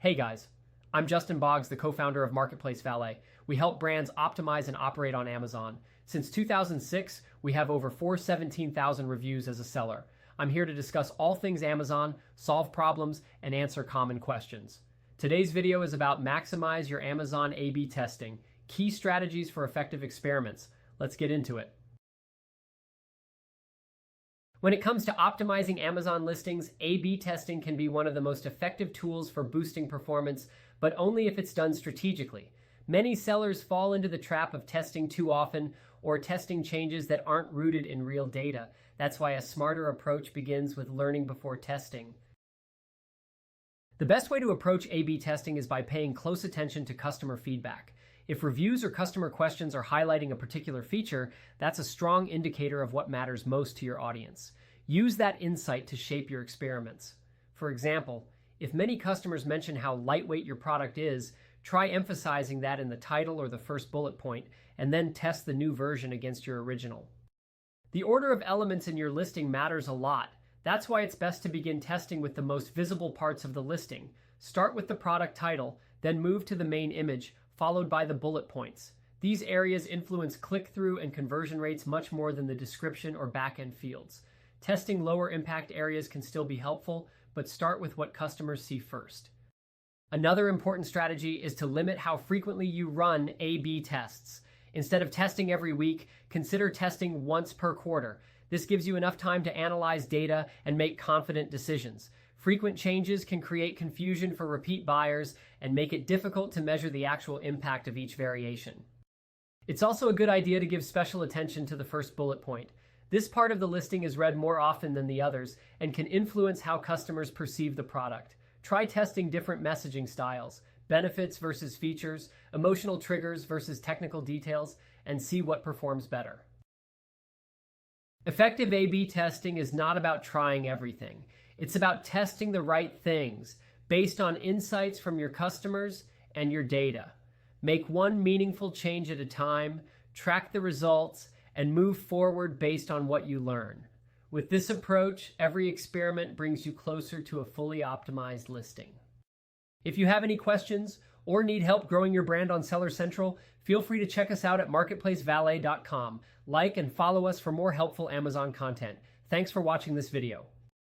Hey guys, I'm Justin Boggs, the co-founder of Marketplace Valet. We help brands optimize and operate on Amazon. Since 2006, we have over 417,000 reviews as a seller. I'm here to discuss all things Amazon, solve problems, and answer common questions. Today's video is about maximize your Amazon A/B testing, key strategies for effective experiments. Let's get into it. When it comes to optimizing Amazon listings, A/B testing can be one of the most effective tools for boosting performance, but only if it's done strategically. Many sellers fall into the trap of testing too often or testing changes that aren't rooted in real data. That's why a smarter approach begins with learning before testing. The best way to approach A/B testing is by paying close attention to customer feedback. If reviews or customer questions are highlighting a particular feature, that's a strong indicator of what matters most to your audience. Use that insight to shape your experiments. For example, if many customers mention how lightweight your product is, try emphasizing that in the title or the first bullet point, and then test the new version against your original. The order of elements in your listing matters a lot. That's why it's best to begin testing with the most visible parts of the listing. Start with the product title, then move to the main image, followed by the bullet points. These areas influence click-through and conversion rates much more than the description or back-end fields. Testing lower impact areas can still be helpful, but start with what customers see first. Another important strategy is to limit how frequently you run A/B tests. Instead of testing every week, consider testing once per quarter. This gives you enough time to analyze data and make confident decisions. Frequent changes can create confusion for repeat buyers and make it difficult to measure the actual impact of each variation. It's also a good idea to give special attention to the first bullet point. This part of the listing is read more often than the others and can influence how customers perceive the product. Try testing different messaging styles, benefits versus features, emotional triggers versus technical details, and see what performs better. Effective A/B testing is not about trying everything. It's about testing the right things based on insights from your customers and your data. Make one meaningful change at a time, track the results, and move forward based on what you learn. With this approach, every experiment brings you closer to a fully optimized listing. If you have any questions or need help growing your brand on Seller Central, feel free to check us out at marketplacevalet.com. Like and follow us for more helpful Amazon content. Thanks for watching this video.